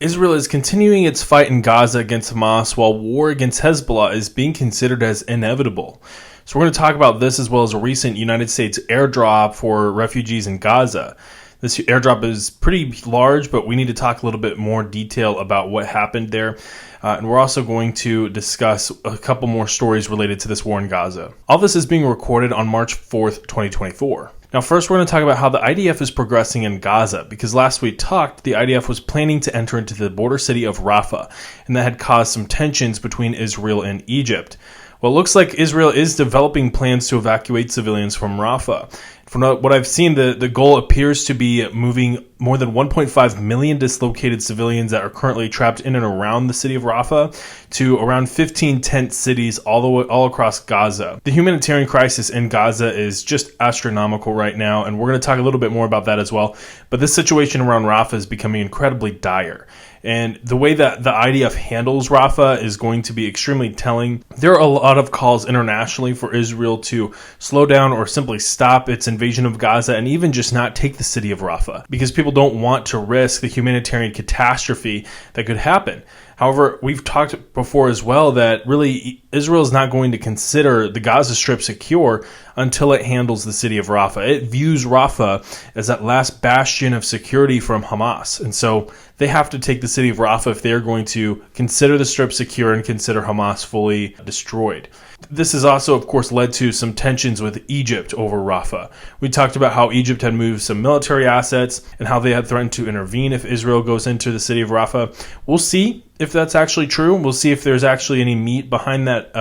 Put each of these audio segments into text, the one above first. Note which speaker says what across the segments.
Speaker 1: Israel is continuing its fight in Gaza against Hamas while war against Hezbollah is being considered as inevitable. So we're going to talk about this as well as a recent United States airdrop for refugees in Gaza. This airdrop is pretty large, but we need to talk a little bit more detail about what happened there. And we're also going to discuss a couple more stories related to this war in Gaza. All this is being recorded on March 4th, 2024. Now, first, we're going to talk about how the IDF is progressing in Gaza, because last we talked, the IDF was planning to enter into the border city of Rafah, and that had caused some tensions between Israel and Egypt. Well, it looks like Israel is developing plans to evacuate civilians from Rafah. From what I've seen, the goal appears to be moving more than 1.5 million dislocated civilians that are currently trapped in and around the city of Rafah to around 15 tent cities all across Gaza. The humanitarian crisis in Gaza is just astronomical right now, and we're going to talk a little bit more about that as well. But this situation around Rafah is becoming incredibly dire. And the way that the IDF handles Rafah is going to be extremely telling. There are a lot of calls internationally for Israel to slow down or simply stop its invasion of Gaza and even just not take the city of Rafah, because people don't want to risk the humanitarian catastrophe that could happen. However, we've talked before as well that really Israel is not going to consider the Gaza Strip secure until it handles the city of Rafah. It views Rafah as that last bastion of security from Hamas. And so they have to take the city of Rafah if they're going to consider the Strip secure and consider Hamas fully destroyed. This has also, of course, led to some tensions with Egypt over Rafah. We talked about how Egypt had moved some military assets and how they had threatened to intervene if Israel goes into the city of Rafah. We'll see if that's actually true. We'll see if there's actually any meat behind that,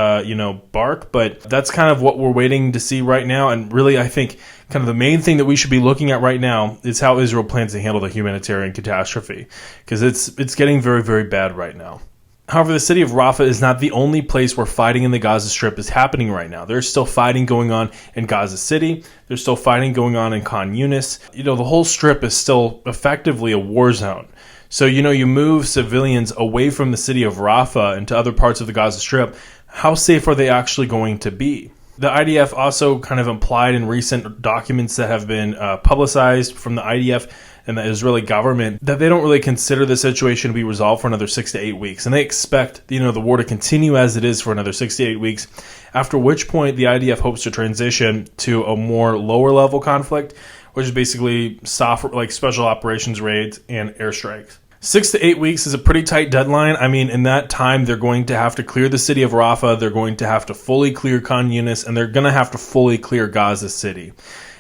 Speaker 1: bark. But that's kind of what we're waiting to see right now. And really, I think kind of the main thing that we should be looking at right now is how Israel plans to handle the humanitarian catastrophe, because it's getting very, very bad right now. However, the city of Rafah is not the only place where fighting in the Gaza Strip is happening right now. There's still fighting going on in Gaza City. There's still fighting going on in Younis. The whole Strip is still effectively a war zone. So, you move civilians away from the city of Rafah into other parts of the Gaza Strip. How safe are they actually going to be? The IDF also kind of implied in recent documents that have been publicized from the IDF and the Israeli government that they don't really consider the situation to be resolved for another 6 to 8 weeks. And they expect, the war to continue as it is for another 6 to 8 weeks, after which point the IDF hopes to transition to a more lower level conflict, which is basically soft, like special operations raids and airstrikes. 6 to 8 weeks is a pretty tight deadline. I mean, in that time, they're going to have to clear the city of Rafah, they're going to have to fully clear Khan Younis, and they're going to have to fully clear Gaza City.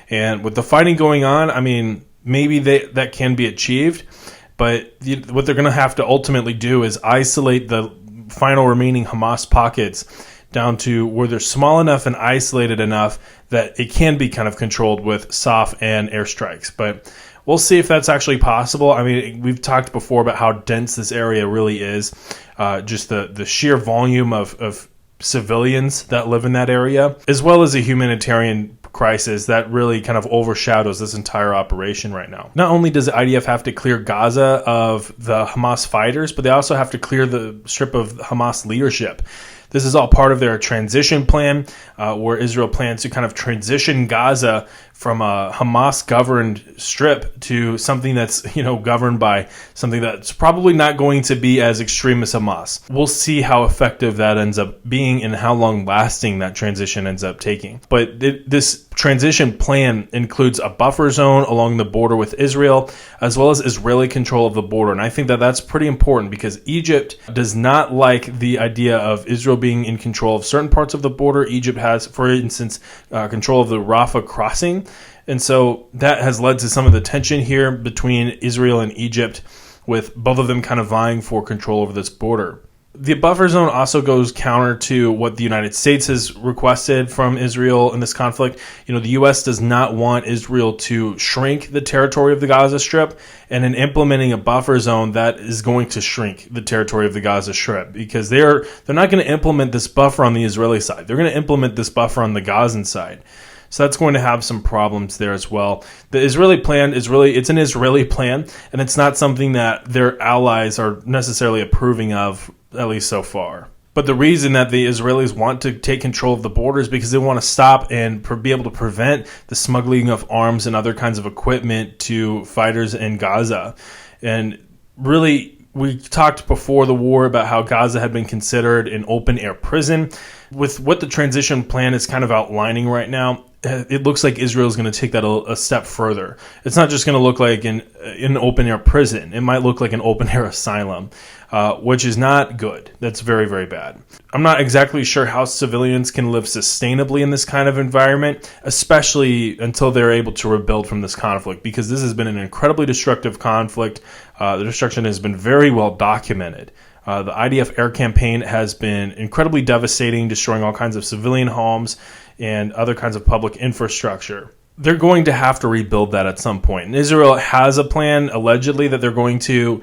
Speaker 1: And with the fighting going on, I mean, maybe that can be achieved, but what they're going to have to ultimately do is isolate the final remaining Hamas pockets down to where they're small enough and isolated enough that it can be kind of controlled with SOF and airstrikes. But we'll see if that's actually possible. I mean, we've talked before about how dense this area really is, just the sheer volume of civilians that live in that area, as well as a humanitarian crisis that really kind of overshadows this entire operation right now. Not only does the IDF have to clear Gaza of the Hamas fighters, but they also have to clear the strip of Hamas leadership. This is all part of their transition plan, where Israel plans to kind of transition Gaza from a Hamas-governed strip to something that's, governed by something that's probably not going to be as extreme as Hamas. We'll see how effective that ends up being and how long-lasting that transition ends up taking. But this transition plan includes a buffer zone along the border with Israel, as well as Israeli control of the border. And I think that that's pretty important, because Egypt does not like the idea of Israel being in control of certain parts of the border. Egypt has, for instance, control of the Rafah crossing. And so that has led to some of the tension here between Israel and Egypt, with both of them kind of vying for control over this border. The buffer zone also goes counter to what the United States has requested from Israel in this conflict. The U.S. does not want Israel to shrink the territory of the Gaza Strip, and in implementing a buffer zone, that is going to shrink the territory of the Gaza Strip, because they're not going to implement this buffer on the Israeli side. They're going to implement this buffer on the Gazan side. So that's going to have some problems there as well. The Israeli plan it's an Israeli plan, and it's not something that their allies are necessarily approving of, at least so far. But the reason that the Israelis want to take control of the border is because they want to stop and be able to prevent the smuggling of arms and other kinds of equipment to fighters in Gaza. And really, We talked before the war about how Gaza had been considered an open-air prison. With what the transition plan is kind of outlining right now, it looks like Israel is going to take that a step further. It's not just going to look like an open-air prison. It might look like an open-air asylum, which is not good. That's very, very bad. I'm not exactly sure how civilians can live sustainably in this kind of environment, especially until they're able to rebuild from this conflict, because this has been an incredibly destructive conflict. The destruction has been very well documented. The IDF air campaign has been incredibly devastating, destroying all kinds of civilian homes and other kinds of public infrastructure. They're going to have to rebuild that at some point. And Israel has a plan, allegedly, that they're going to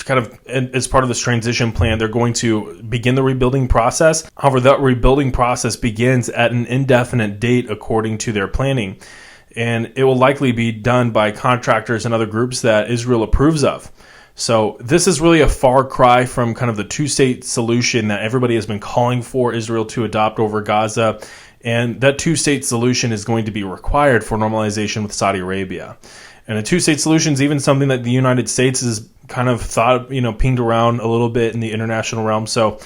Speaker 1: kind of, as part of this transition plan, they're going to begin the rebuilding process. However, that rebuilding process begins at an indefinite date according to their planning. And it will likely be done by contractors and other groups that Israel approves of. So this is really a far cry from kind of the two-state solution that everybody has been calling for Israel to adopt over Gaza. And that two-state solution is going to be required for normalization with Saudi Arabia. And a two-state solution is even something that the United States has kind of thought, pinged around a little bit in the international realm. So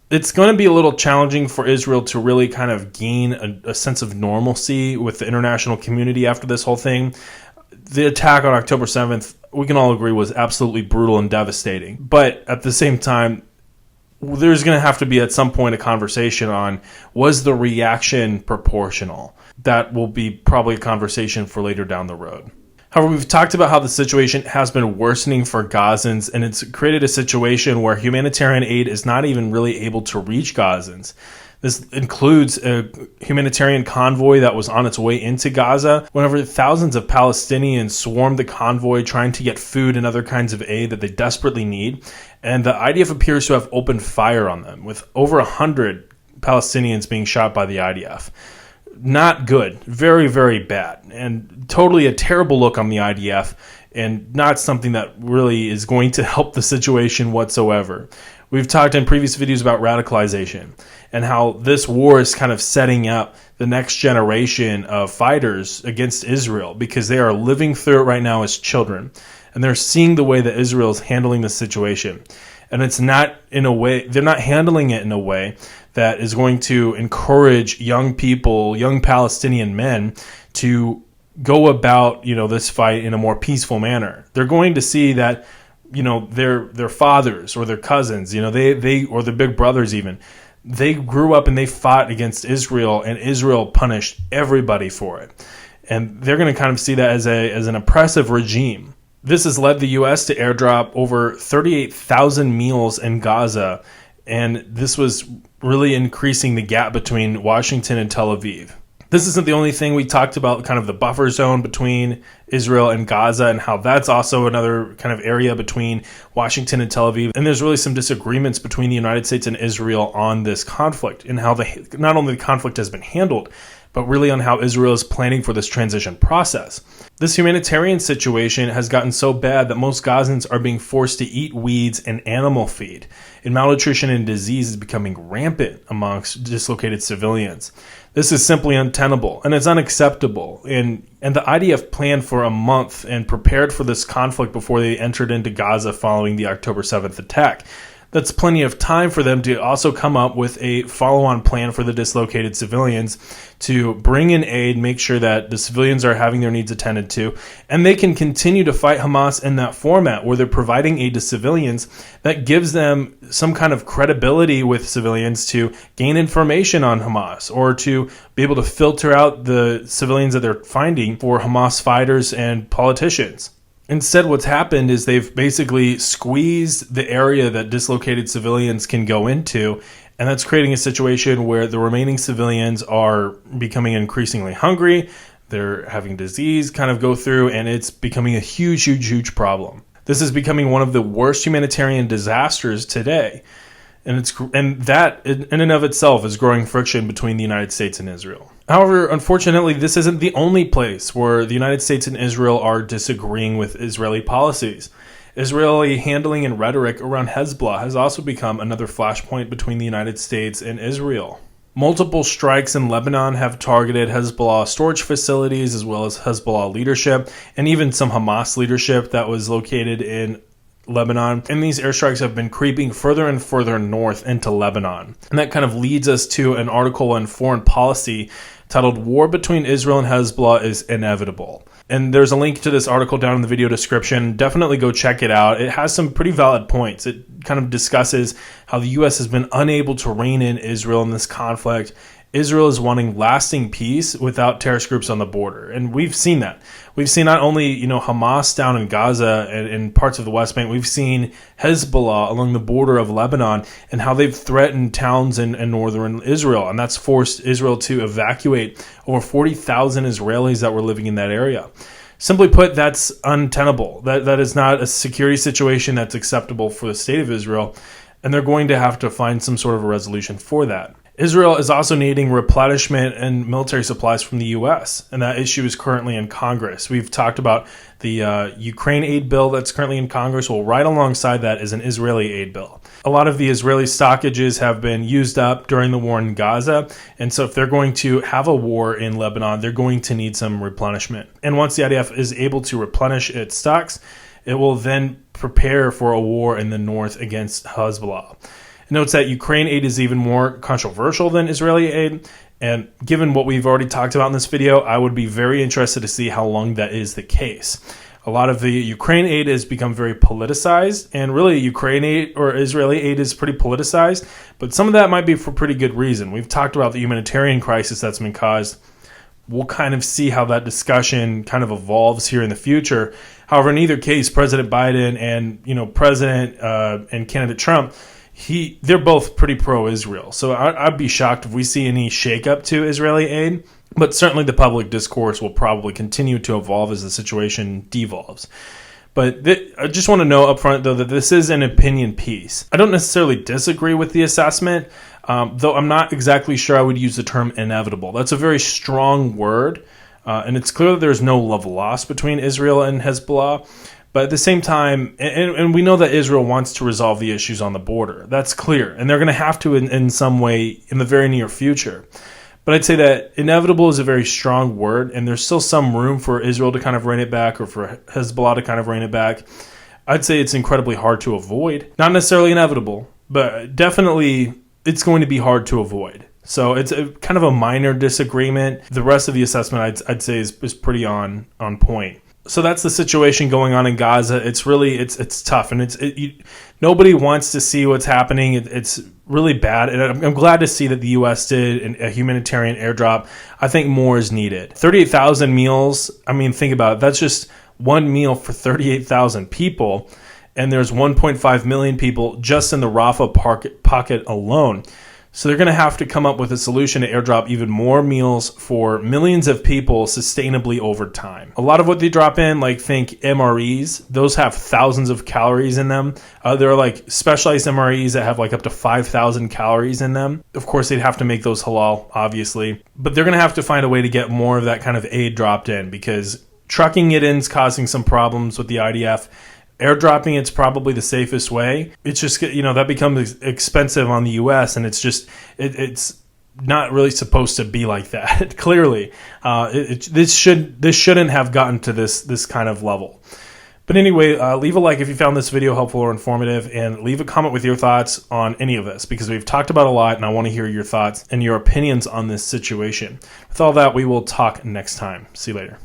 Speaker 1: it's going to be a little challenging for Israel to really kind of gain a sense of normalcy with the international community after this whole thing. The attack on October 7th, we can all agree, was absolutely brutal and devastating. But at the same time, there's going to have to be at some point a conversation on, was the reaction proportional? That will be probably a conversation for later down the road. However, we've talked about how the situation has been worsening for Gazans, and it's created a situation where humanitarian aid is not even really able to reach Gazans. This includes a humanitarian convoy that was on its way into Gaza, whenever thousands of Palestinians swarmed the convoy trying to get food and other kinds of aid that they desperately need. And the IDF appears to have opened fire on them, with over 100 Palestinians being shot by the IDF. Not good. Very, very bad. And totally a terrible look on the IDF, and not something that really is going to help the situation whatsoever. We've talked in previous videos about radicalization and how this war is kind of setting up the next generation of fighters against Israel, because they are living through it right now as children. And they're seeing the way that Israel is handling the situation. And it's not in a way, they're not handling it in a way that is going to encourage young people, young Palestinian men, to go about, this fight in a more peaceful manner. They're going to see that, their fathers or their cousins, they or their big brothers even, they grew up and they fought against Israel, and Israel punished everybody for it. And they're going to kind of see that as an oppressive regime. This has led the U.S. to airdrop over 38,000 meals in Gaza, and this was really increasing the gap between Washington and Tel Aviv. This isn't the only thing. We talked about kind of the buffer zone between Israel and Gaza, and how that's also another kind of area between Washington and Tel Aviv. And there's really some disagreements between the United States and Israel on this conflict, and how not only the conflict has been handled, but really on how Israel is planning for this transition process. This humanitarian situation has gotten so bad that most Gazans are being forced to eat weeds and animal feed, and malnutrition and disease is becoming rampant amongst dislocated civilians. This is simply untenable, and it's unacceptable. And the IDF planned for a month and prepared for this conflict before they entered into Gaza following the October 7th attack. That's plenty of time for them to also come up with a follow-on plan for the dislocated civilians, to bring in aid, make sure that the civilians are having their needs attended to, and they can continue to fight Hamas in that format where they're providing aid to civilians that gives them some kind of credibility with civilians to gain information on Hamas, or to be able to filter out the civilians that they're finding for Hamas fighters and politicians. Instead, what's happened is they've basically squeezed the area that dislocated civilians can go into, and that's creating a situation where the remaining civilians are becoming increasingly hungry, they're having disease kind of go through, and it's becoming a huge, huge, huge problem. This is becoming one of the worst humanitarian disasters today, and that in and of itself is growing friction between the United States and Israel. However, unfortunately, this isn't the only place where the United States and Israel are disagreeing with Israeli policies. Israeli handling and rhetoric around Hezbollah has also become another flashpoint between the United States and Israel. Multiple strikes in Lebanon have targeted Hezbollah storage facilities, as well as Hezbollah leadership, and even some Hamas leadership that was located in Lebanon, and these airstrikes have been creeping further and further north into Lebanon. And that kind of leads us to an article on foreign policy titled "War Between Israel and Hezbollah is Inevitable." And there's a link to this article down in the video description. Definitely go check it out. It has some pretty valid points. It kind of discusses how the U.S. has been unable to rein in Israel in this conflict. Israel is wanting lasting peace without terrorist groups on the border. And we've seen that. We've seen not only, Hamas down in Gaza and in parts of the West Bank, we've seen Hezbollah along the border of Lebanon and how they've threatened towns in northern Israel. And that's forced Israel to evacuate over 40,000 Israelis that were living in that area. Simply put, that's untenable. That is not a security situation that's acceptable for the state of Israel. And they're going to have to find some sort of a resolution for that. Israel is also needing replenishment and military supplies from the U.S., and that issue is currently in Congress. We've talked about the Ukraine aid bill that's currently in Congress. Well, right alongside that is an Israeli aid bill. A lot of the Israeli stockages have been used up during the war in Gaza, and so if they're going to have a war in Lebanon, they're going to need some replenishment. And once the IDF is able to replenish its stocks, it will then prepare for a war in the north against Hezbollah. It notes that Ukraine aid is even more controversial than Israeli aid, and given what we've already talked about in this video, I would be very interested to see how long that is the case. A lot of the Ukraine aid has become very politicized, and really Ukraine aid or Israeli aid is pretty politicized, but some of that might be for pretty good reason. We've talked about the humanitarian crisis that's been caused. We'll kind of see how that discussion kind of evolves here in the future. However, in either case, President Biden and President and candidate Trump, they're both pretty pro-Israel. So I'd be shocked if we see any shakeup to Israeli aid. But certainly the public discourse will probably continue to evolve as the situation devolves. But I just want to know up front, though, that this is an opinion piece. I don't necessarily disagree with the assessment, though I'm not exactly sure I would use the term inevitable. That's a very strong word, and it's clear that there's no love lost between Israel and Hezbollah. But at the same time, and we know that Israel wants to resolve the issues on the border. That's clear. And they're going to have to in some way in the very near future. But I'd say that inevitable is a very strong word, and there's still some room for Israel to kind of rein it back or for Hezbollah to kind of rein it back. I'd say it's incredibly hard to avoid. Not necessarily inevitable, but definitely it's going to be hard to avoid. So it's kind of a minor disagreement. The rest of the assessment I'd say is pretty on point. So that's the situation going on in Gaza. It's really it's tough, and nobody wants to see what's happening. It's really bad, and I'm glad to see that the U.S. did a humanitarian airdrop. I think more is needed. 38,000 meals. I mean, think about it. That's just one meal for 38,000 people, and there's 1.5 million people just in the Rafah pocket alone. So they're going to have to come up with a solution to airdrop even more meals for millions of people sustainably over time. A lot of what they drop in, like think MREs, those have thousands of calories in them. There are like specialized MREs that have like up to 5,000 calories in them. Of course, they'd have to make those halal, obviously. But they're going to have to find a way to get more of that kind of aid dropped in because trucking it in is causing some problems with the IDF. Airdropping it's probably the safest way. It's just that becomes expensive on the U.S. and it's just it's not really supposed to be like that. Clearly, this shouldn't have gotten to this kind of level. But anyway, leave a like if you found this video helpful or informative, and leave a comment with your thoughts on any of this because we've talked about a lot, and I want to hear your thoughts and your opinions on this situation. With all that, we will talk next time. See you later.